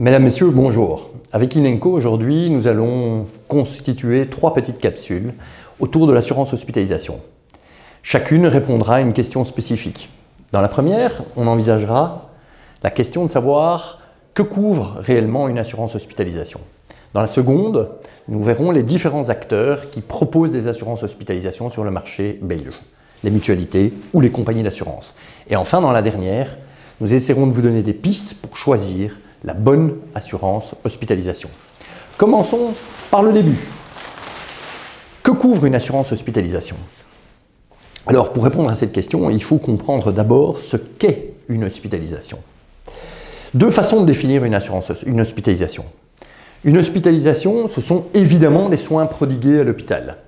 Mesdames, Messieurs, bonjour. Avec Inenco, aujourd'hui, nous allons constituer 3 petites capsules autour de l'assurance hospitalisation. Chacune répondra à une question spécifique. Dans la première, on envisagera la question de savoir que couvre réellement une assurance hospitalisation. Dans la seconde, nous verrons les différents acteurs qui proposent des assurances hospitalisation sur le marché belge, les mutualités ou les compagnies d'assurance. Et enfin, dans la dernière, nous essaierons de vous donner des pistes pour choisir la bonne assurance hospitalisation. Commençons par le début. Que couvre une assurance hospitalisation? Alors, pour répondre à cette question, il faut comprendre d'abord ce qu'est une hospitalisation. 2 façons de définir une hospitalisation. Une hospitalisation, ce sont évidemment des soins prodigués à l'hôpital.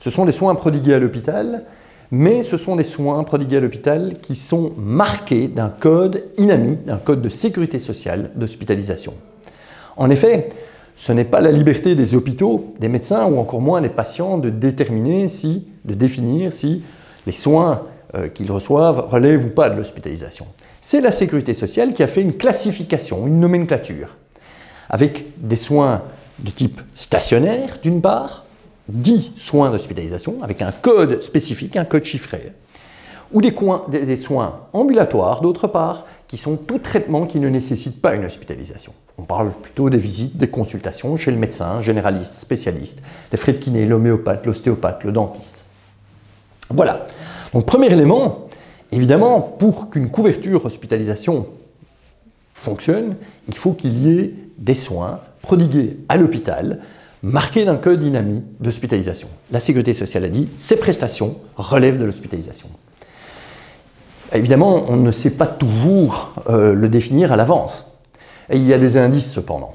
Ce sont des soins prodigués à l'hôpital, mais ce sont des soins prodigués à l'hôpital qui sont marqués d'un code INAMI, d'un code de sécurité sociale d'hospitalisation. En effet, ce n'est pas la liberté des hôpitaux, des médecins ou encore moins des patients de déterminer de définir si les soins qu'ils reçoivent relèvent ou pas de l'hospitalisation. C'est la sécurité sociale qui a fait une classification, une nomenclature, avec des soins de type stationnaire d'une part, 10 soins d'hospitalisation avec un code spécifique, un code chiffré, ou des soins ambulatoires d'autre part, qui sont tout traitement qui ne nécessite pas une hospitalisation. On parle plutôt des visites, des consultations chez le médecin, généraliste, spécialiste, les frais de kiné, l'homéopathe, l'ostéopathe, le dentiste. Voilà. Donc premier élément, évidemment, pour qu'une couverture hospitalisation fonctionne, il faut qu'il y ait des soins prodigués à l'hôpital, marqués d'un code INAMI d'hospitalisation. La Sécurité sociale a dit « ces prestations relèvent de l'hospitalisation ». Évidemment, on ne sait pas toujours le définir à l'avance. Et il y a des indices cependant.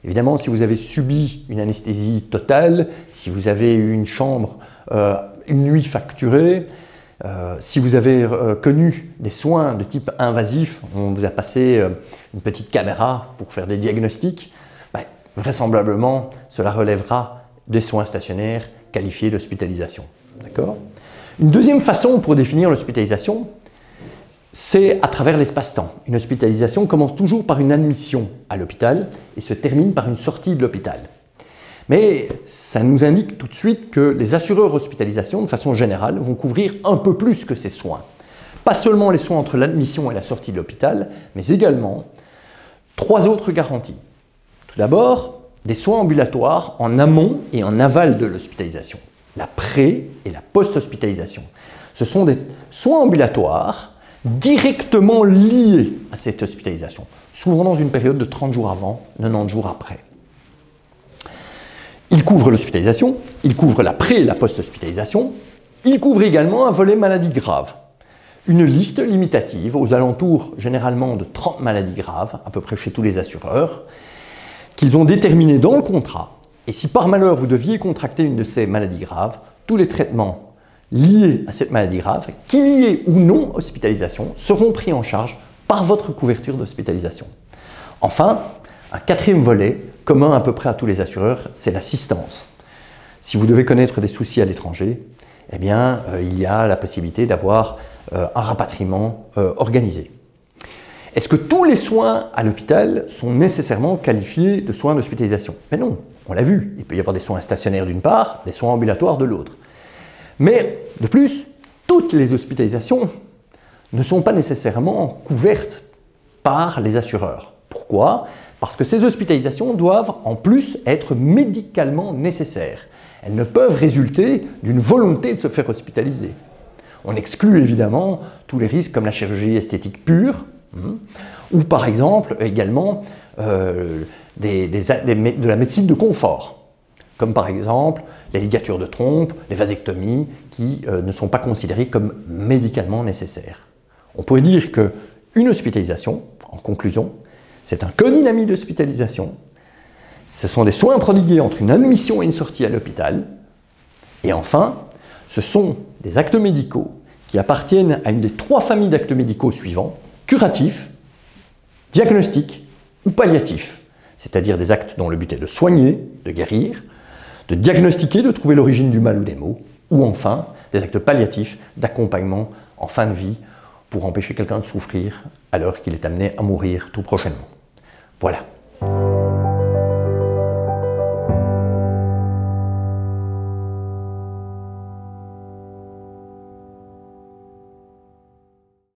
Évidemment, si vous avez subi une anesthésie totale, si vous avez eu une chambre, une nuit facturée, si vous avez connu des soins de type invasif, on vous a passé une petite caméra pour faire des diagnostics, vraisemblablement, cela relèvera des soins stationnaires qualifiés d'hospitalisation. D'accord ? Une deuxième façon pour définir l'hospitalisation, c'est à travers l'espace-temps. Une hospitalisation commence toujours par une admission à l'hôpital et se termine par une sortie de l'hôpital. Mais ça nous indique tout de suite que les assureurs hospitalisation, de façon générale, vont couvrir un peu plus que ces soins. Pas seulement les soins entre l'admission et la sortie de l'hôpital, mais également 3 autres garanties. Tout d'abord, des soins ambulatoires en amont et en aval de l'hospitalisation, la pré- et la post-hospitalisation. Ce sont des soins ambulatoires directement liés à cette hospitalisation, souvent dans une période de 30 jours avant, 90 jours après. Il couvre l'hospitalisation, il couvre la pré- et la post-hospitalisation, il couvre également un volet maladie grave. Une liste limitative aux alentours généralement de 30 maladies graves, à peu près chez tous les assureurs, qu'ils ont déterminé dans le contrat. Et si par malheur vous deviez contracter une de ces maladies graves, tous les traitements liés à cette maladie grave, qu'il y ait ou non hospitalisation, seront pris en charge par votre couverture d'hospitalisation. Enfin, un 4e volet, commun à peu près à tous les assureurs, c'est l'assistance. Si vous devez connaître des soucis à l'étranger, eh bien, il y a la possibilité d'avoir un rapatriement organisé. Est-ce que tous les soins à l'hôpital sont nécessairement qualifiés de soins d'hospitalisation? Mais non, on l'a vu, il peut y avoir des soins stationnaires d'une part, des soins ambulatoires de l'autre. Mais de plus, toutes les hospitalisations ne sont pas nécessairement couvertes par les assureurs. Pourquoi? Parce que ces hospitalisations doivent en plus être médicalement nécessaires. Elles ne peuvent résulter d'une volonté de se faire hospitaliser. On exclut évidemment tous les risques comme la chirurgie esthétique pure, ou par exemple également de la médecine de confort, comme par exemple les ligatures de trompe, les vasectomies qui ne sont pas considérées comme médicalement nécessaires. On pourrait dire qu'une hospitalisation, en conclusion, c'est un code INAMI d'hospitalisation, ce sont des soins prodigués entre une admission et une sortie à l'hôpital, et enfin, ce sont des actes médicaux qui appartiennent à une des 3 familles d'actes médicaux suivants: curatif, diagnostic ou palliatif, c'est-à-dire des actes dont le but est de soigner, de guérir, de diagnostiquer, de trouver l'origine du mal ou des maux, ou enfin des actes palliatifs d'accompagnement en fin de vie pour empêcher quelqu'un de souffrir alors qu'il est amené à mourir tout prochainement. Voilà.